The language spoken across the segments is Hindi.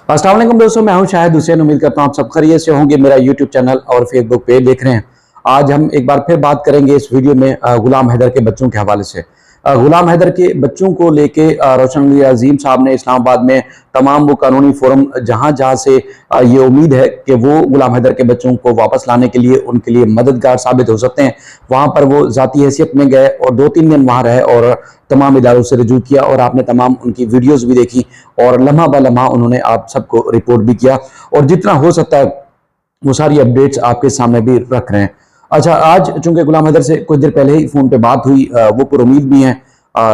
अस्सलाम वालेकुम दोस्तों, मैं हूं शाहिद हुसैन। उम्मीद करता हूं आप सब खैरियत से होंगे। मेरा यूट्यूब चैनल और फेसबुक पेज देख रहे हैं। आज हम एक बार फिर बात करेंगे इस वीडियो में गुलाम हैदर के बच्चों के हवाले से। गुलाम हैदर के बच्चों को लेके रोशन अली अजीम साहब ने इस्लामाबाद में तमाम वो कानूनी फोरम जहां जहां से ये उम्मीद है कि वो गुलाम हैदर के बच्चों को वापस लाने के लिए उनके लिए मददगार साबित हो सकते हैं, वहां पर वो जाती हैसियत में गए और 2-3 दिन वहां रहे और तमाम इदारों से रजू किया और आपने तमाम उनकी वीडियोस भी देखी और लम्हा ब लम्हा उन्होंने आप सबको रिपोर्ट भी किया और जितना हो सकता है वो सारी अपडेट्स आपके सामने भी रख रहे हैं। अच्छा, आज चूंकि गुलाम हैदर से कुछ देर पहले ही फोन पे बात हुई, वो पुरुमीद भी हैं,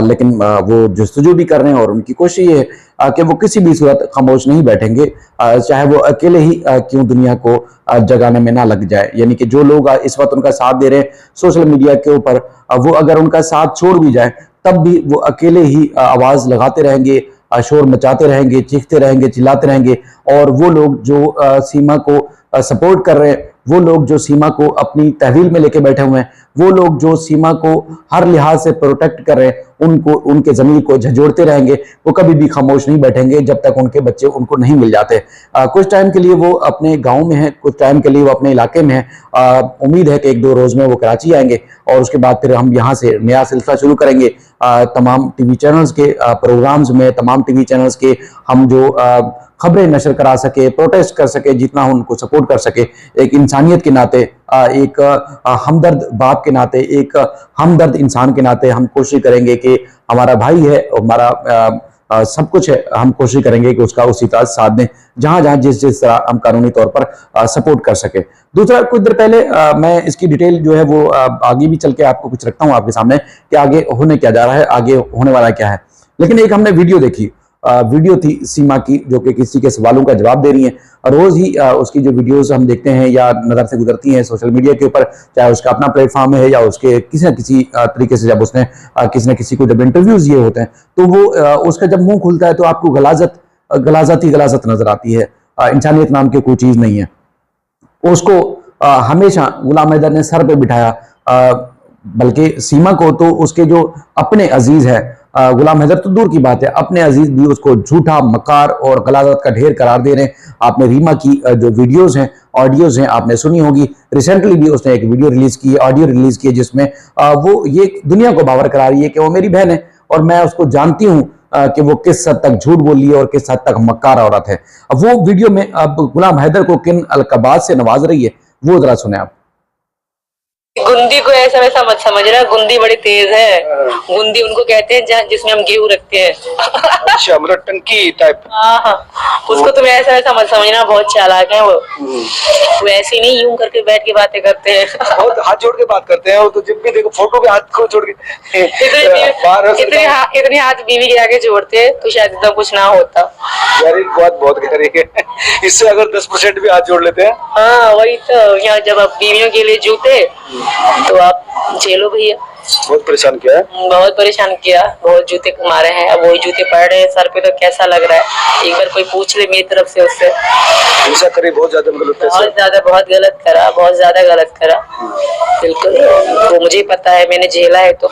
लेकिन वो जस्तजू भी कर रहे हैं और उनकी कोशिश ये है कि वो किसी भी सूरत खामोश नहीं बैठेंगे, चाहे वो अकेले ही क्यों दुनिया को जगाने में ना लग जाए। यानी कि जो लोग इस वक्त उनका साथ दे रहे हैं सोशल मीडिया के ऊपर, वो अगर उनका साथ छोड़ भी जाए तब भी वो अकेले ही आवाज लगाते रहेंगे, शोर मचाते रहेंगे, चीखते रहेंगे, चिल्लाते रहेंगे। और वो लोग जो सीमा को सपोर्ट कर रहे हैं, वो लोग जो सीमा को अपनी तहवील में लेके बैठे हुए हैं, वो लोग जो सीमा को हर लिहाज से प्रोटेक्ट कर रहे हैं, उनको उनके जमीन को झंझोड़ते रहेंगे। वो कभी भी खामोश नहीं बैठेंगे जब तक उनके बच्चे उनको नहीं मिल जाते। कुछ टाइम के लिए वो अपने गांव में है, कुछ टाइम के लिए वो अपने इलाके में है। उम्मीद है कि 1-2 रोज में वो कराची आएंगे और उसके बाद फिर हम यहाँ से नया सिलसिला शुरू करेंगे। तमाम टीवी चैनल्स के प्रोग्राम्स में, तमाम टीवी चैनल्स के हम जो खबरें नशर करा सके, प्रोटेस्ट कर सके, जितना उनको सपोर्ट कर सके, एक इंसानियत के नाते, एक हमदर्द बाप के नाते, एक हमदर्द इंसान के नाते हम कोशिश करेंगे कि हमारा भाई है, हमारा सब कुछ है, हम कोशिश करेंगे कि उसका उसी तरह साथ दें जहां जहां जिस तरह हम कानूनी तौर पर सपोर्ट कर सके। दूसरा, कुछ देर पहले मैं इसकी डिटेल जो है वो आगे भी चल के आपको कुछ रखता हूं आपके सामने कि आगे होने क्या जा रहा है, आगे होने वाला क्या है। लेकिन एक हमने वीडियो देखी, वीडियो थी सीमा की, जो कि किसी के सवालों का जवाब दे रही है। रोज ही उसकी जो वीडियोस हम देखते हैं या नजर से गुजरती हैं सोशल मीडिया के ऊपर, चाहे उसका अपना प्लेटफॉर्म है या उसके किसी न किसी तरीके से जब उसने किसी न किसी को जब इंटरव्यूज ये होते हैं तो वो उसका जब मुंह खुलता है तो आपको गलाजत ही गलाजत नजर आती है। इंसानियत नाम की कोई चीज नहीं है। उसको हमेशा गुलाम हैदर ने सर पे बिठाया, बल्कि सीमा को तो उसके जो अपने अजीज है, गुलाम हैदर तो दूर की बात है, अपने अजीज भी उसको झूठा, मकार और गलाजत का ढेर करार दे रहे हैं। आपने रीमा की जो वीडियोस हैं, ऑडियोज हैं, आपने सुनी होगी। रिसेंटली भी उसने एक वीडियो रिलीज की है, ऑडियो रिलीज की है, जिसमें वो ये दुनिया को बावर करा रही है कि वो मेरी बहन है और मैं उसको जानती हूँ कि वो किस हद तक झूठ बोली है और किस हद तक मक्कार औरत है। अब वो वीडियो में अब गुलाम हैदर को किन अलकबात से नवाज रही है वो जरा सुने आप। गुंदी को ऐसा वैसा मत समझना, गुंदी बड़ी तेज है। गुंदी उनको कहते हैं जिसमें हम गेहूं रखते हैं। अच्छा, मतलब टंकी टाइप। हाँ, उसको तुम ऐसा वैसा मत समझना, बहुत चालाक है वो ऐसे नहीं यूं करके बैठ के बातें करते हैं। बहुत हाथ जोड़ के बात करते हैं वो तो, जब भी देखो फोटो पे हाथ को जोड़ के इतनी हाथ बीवी के आगे जोड़ते तो शायद इतना कुछ ना होता। यार एक बात बहुत गहरी है, इससे अगर 10% भी हाथ जोड़ लेते हैं। हाँ वही तो, यहाँ जब आप बीवियों के लिए जूते तो आप झेलो भैया। बहुत परेशान किया है, बहुत परेशान किया, बहुत जूते मारे हैं। अब वही जूते पड़ रहे हैं सर पे, तो कैसा लग रहा है? एक बार कोई पूछ ले मेरी तरफ से उससे। ऐसा करे बहुत ज्यादा, मतलब बहुत गलत करा, बहुत ज्यादा गलत करा। बिल्कुल, वो मुझे पता है, मैंने झेला है। तो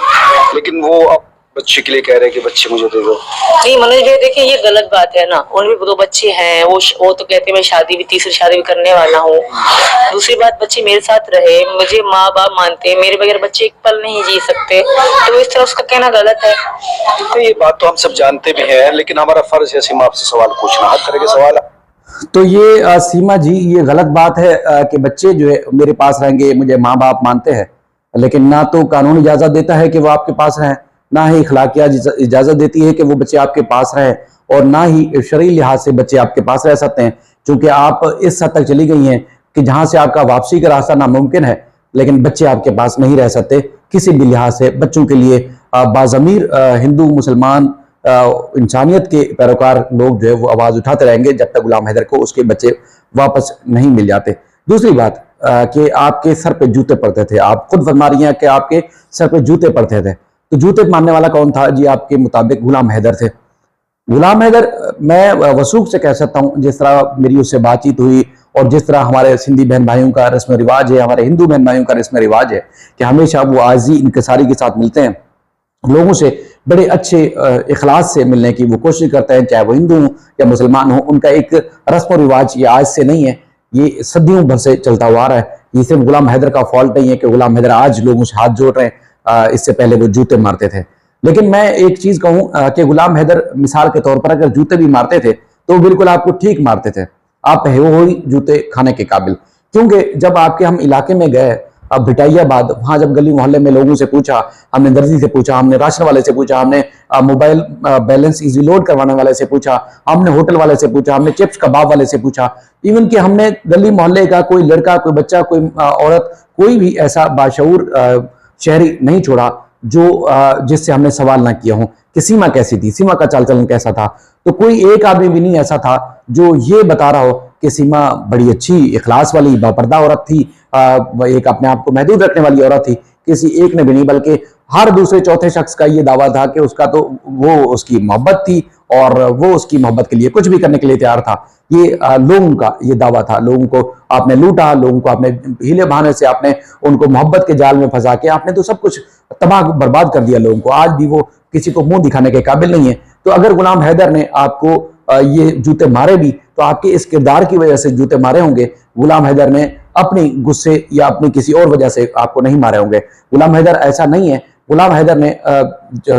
लेकिन वो अब बच्चे के लिए कह रहे हैं कि बच्चे मुझे दे दो। नहीं मनोज भाई, देखिए ये गलत बात है ना। उनके 2 बच्चे हैं, वो तो कहते हैं मैं तीसरी शादी भी करने वाला हूँ। दूसरी बात, बच्चे मेरे साथ रहे, मुझे माँ बाप मानते हैं, मेरे बगैर बच्चे एक पल नहीं जी सकते, तो इस तरह उसका कहना गलत है। तो ये बात तो हम सब जानते भी हैं, लेकिन हमारा फर्ज है सीमा आपसे सवाल पूछना, हर तरह के सवाल। तो ये सीमा जी, ये गलत बात है कि बच्चे जो है मेरे पास रहेंगे, मुझे माँ बाप मानते हैं, लेकिन ना तो कानून इजाजत देता है कि वो आपके पास रहें, ना ही इखलाकियात इजाजत देती है कि वो बच्चे आपके पास रहें, और ना ही शरई लिहाज से बच्चे आपके पास रह सकते हैं। क्योंकि आप इस हद तक चली गई हैं कि जहां से आपका वापसी का रास्ता नामुमकिन है, लेकिन बच्चे आपके पास नहीं रह सकते किसी भी लिहाज से। बच्चों के लिए बाज़मीर हिंदू, मुसलमान, इंसानियत के पैरोकार लोग जो है वो आवाज उठाते रहेंगे जब तक गुलाम हैदर को उसके बच्चे वापस नहीं मिल जाते। दूसरी बात कि आपके सर पे जूते पड़ते थे, आप खुद फरमा रही हैं कि आपके सर पे जूते पड़ते थे, तो जूते मारने वाला कौन था जी? आपके मुताबिक गुलाम हैदर थे। गुलाम हैदर, मैं वसूख से कह सकता हूं, जिस तरह मेरी उससे बातचीत हुई और जिस तरह हमारे सिंधी बहन भाइयों का रस्म रिवाज है, हमारे हिंदू बहन भाइयों का रस्म रिवाज है कि हमेशा वो आजी इंकसारी के साथ मिलते हैं, लोगों से बड़े अच्छे इखलास से मिलने की वो कोशिश करते हैं, चाहे वो हिंदू हो या मुसलमान हो। उनका एक रस्म और रिवाज ये आज से नहीं है, ये सदियों भर से चलता हुआ आ रहा है। ये सिर्फ गुलाम हैदर का फॉल्ट नहीं है कि गुलाम हैदर आज लोगों से हाथ जोड़ रहे हैं, इससे पहले वो जूते मारते थे। लेकिन मैं एक चीज कहूं कि गुलाम हैदर मिसाल के तौर पर अगर जूते भी मारते थे तो बिल्कुल आपको ठीक मारते थे, आप हो ही जूते खाने के काबिल। क्योंकि जब आपके हम इलाके में गए, अब भिटाइयाबाद, वहां जब गली मोहल्ले में लोगों से पूछा, हमने दर्जी से पूछा, हमने राशन वाले से पूछा, हमने मोबाइल बैलेंस इजी लोड करवाने वाले से पूछा, हमने होटल वाले से पूछा, हमने चिप्स कबाब वाले से पूछा, इवन कि हमने गली मोहल्ले का कोई लड़का, कोई बच्चा, कोई औरत, कोई भी ऐसा बाशऊर शहरी नहीं छोड़ा जो जिससे हमने सवाल ना किया हो कि सीमा कैसी थी, सीमा का चाल चलन कैसा था। तो कोई एक आदमी भी नहीं ऐसा था जो ये बता रहा हो कि सीमा बड़ी अच्छी इखलास वाली बापर्दा औरत थी, एक अपने आप को महदूद रखने वाली औरत थी। किसी एक ने भी नहीं, बल्कि हर दूसरे चौथे शख्स का ये दावा था कि उसका तो वो उसकी मोहब्बत थी और वो उसकी मोहब्बत के लिए कुछ भी करने के लिए तैयार था। ये लोगों का ये दावा था। लोगों को आपने लूटा, लोगों को आपने हीले बहाने से आपने उनको मोहब्बत के जाल में फंसा के आपने तो सब कुछ तबाह बर्बाद कर दिया लोगों को। आज भी वो किसी को मुंह दिखाने के काबिल नहीं है। तो अगर गुलाम हैदर ने आपको ये जूते मारे भी तो आपके इस किरदार की वजह से जूते मारे होंगे। गुलाम हैदर ने अपनी गुस्से या अपनी किसी और वजह से आपको नहीं मारे होंगे। गुलाम हैदर ऐसा नहीं है। गुलाम हैदर ने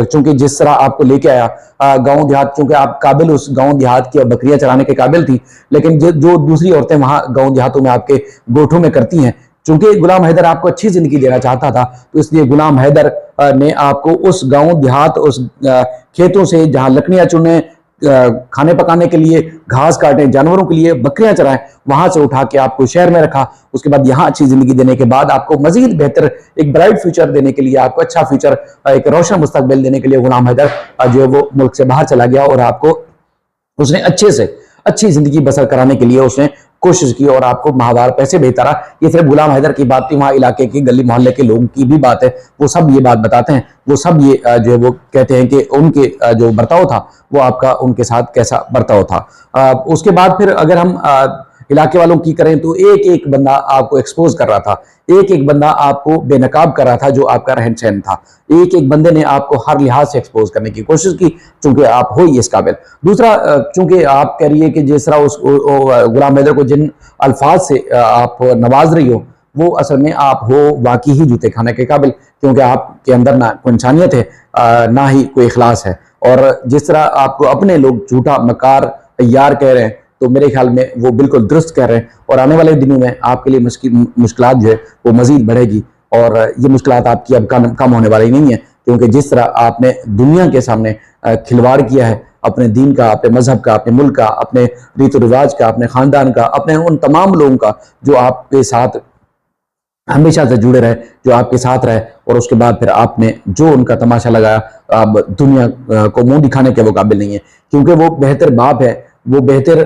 चूंकि जिस तरह आपको लेके आया गांव देहात, चूंकि आप काबिल उस गांव देहात की बकरियां चराने के काबिल थी, लेकिन जो दूसरी औरतें वहां गांव देहातों में आपके गोठों में करती हैं, चूंकि गुलाम हैदर आपको अच्छी जिंदगी देना चाहता था, तो इसलिए गुलाम हैदर ने आपको उस गांव देहात, उस खेतों से जहां लकड़ियां चुनने, खाने पकाने के लिए, घास काटने, जानवरों के लिए बकरियां चराएं, वहां से उठा के आपको शहर में रखा। उसके बाद यहाँ अच्छी जिंदगी देने के बाद आपको मजीद बेहतर एक ब्राइट फ्यूचर देने के लिए, आपको अच्छा फ्यूचर, एक रोशन मुस्तकबिल देने के लिए गुलाम हैदर जो है वो मुल्क से बाहर चला गया और आपको उसने अच्छे से अच्छी जिंदगी बसर कराने के लिए उसने कोशिश की और आपको माहवार पैसे भेजता रहा। ये सिर्फ गुलाम हैदर की बात थी, वहां इलाके की गली मोहल्ले के लोगों की भी बात है। वो सब ये बात बताते हैं, वो सब ये जो है वो कहते हैं कि उनके जो बर्ताव था वो आपका उनके साथ कैसा बर्ताव था। उसके बाद फिर अगर हम इलाके वालों की करें तो एक एक बंदा आपको एक्सपोज कर रहा था, एक एक बंदा आपको बेनकाब कर रहा था जो आपका रहन सहन था। एक एक बंदे ने आपको हर लिहाज से एक्सपोज करने की कोशिश की, चूंकि आप हो ही इस काबिल। दूसरा, चूंकि आप कह रही है कि जिस तरह उस गुलाम हैदर को जिन अल्फाज से आप नवाज रही हो, वो असल में आप हो वाकई ही जूते खाने के काबिल, क्योंकि आपके अंदर ना कोई इंसानियत है, ना ही कोई इखलास है। और जिस तरह आपको अपने लोग झूठा मकार तैयार कह रहे हैं, तो मेरे ख्याल में वो बिल्कुल दुरुस्त कह रहे हैं। और आने वाले दिनों में आपके लिए मुश्किलात जो है वो मजीद बढ़ेगी और ये मुश्किलात आपकी अब कम होने वाली नहीं है, क्योंकि जिस तरह आपने दुनिया के सामने खिलवाड़ किया है अपने दीन का, अपने मजहब का, अपने मुल्क का, अपने रीत रिवाज का, अपने खानदान का, अपने उन तमाम लोगों का जो आपके साथ हमेशा से जुड़े रहे, जो आपके साथ रहे, और उसके बाद फिर आपने जो उनका तमाशा लगाया, अब दुनिया को मुंह दिखाने के वो काबिल नहीं है। क्योंकि वो बेहतर बाप है, वो बेहतर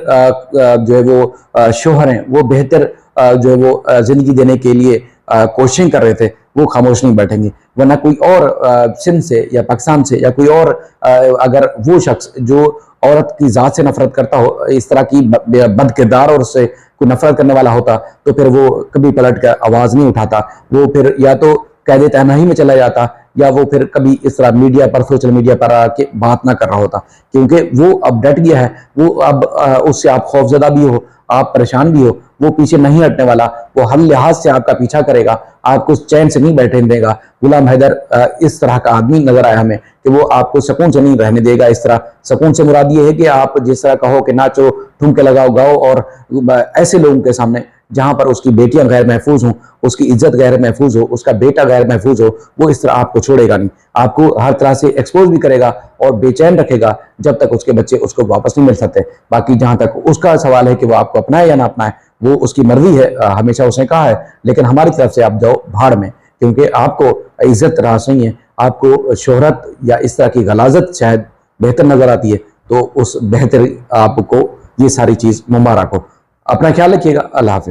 जो है वो शोहर हैं, वो बेहतर जो है वो जिंदगी देने के लिए कोशिश कर रहे थे, वो खामोश नहीं बैठेंगे। वरना कोई और सिंध से या पाकिस्तान से या कोई और अगर वो शख्स जो औरत की जात से नफरत करता हो, इस तरह की बद किरदार और उससे कोई नफरत करने वाला होता, तो फिर वो कभी पलट कर आवाज नहीं उठाता। वो फिर या तो कैद तहनाही में चला जाता, या वो फिर कभी इस तरह मीडिया पर, सोशल मीडिया पर आके बात ना कर रहा होता। क्योंकि वो अब डट गया है, वो अब उससे आप खौफजदा भी हो, आप परेशान भी हो, वो पीछे नहीं हटने वाला। वो हर लिहाज से आपका पीछा करेगा, आपको चैन से नहीं बैठने देगा। गुलाम हैदर इस तरह का आदमी नजर आया हमें कि वो आपको सुकून से नहीं रहने देगा। इस तरह सुकून से मुराद ये है कि आप जिस तरह कहो कि नाचो, ठुमके लगाओ, गाओ, और ऐसे लोगों के सामने जहां पर उसकी बेटियां गैर महफूज हों, उसकी इज्जत गैर महफूज हो, उसका बेटा गैर महफूज हो, वो इस तरह आपको छोड़ेगा नहीं। आपको हर तरह से एक्सपोज भी करेगा और बेचैन रखेगा जब तक उसके बच्चे उसको वापस नहीं मिल सकते। बाकी जहां तक उसका सवाल है कि वो आपको अपनाए या ना अपनाए, वो उसकी मर्जी है, हमेशा उसने कहा है। लेकिन हमारी तरफ से आप जाओ भाड़ में, क्योंकि आपको इज्जत रास नहीं है, आपको शोहरत या इस तरह की गलाजत शायद बेहतर नजर आती है। तो उस बेहतर आपको ये सारी चीज मुबारक हो। अपना ख्याल रखिएगा। अल्लाह हाफिज।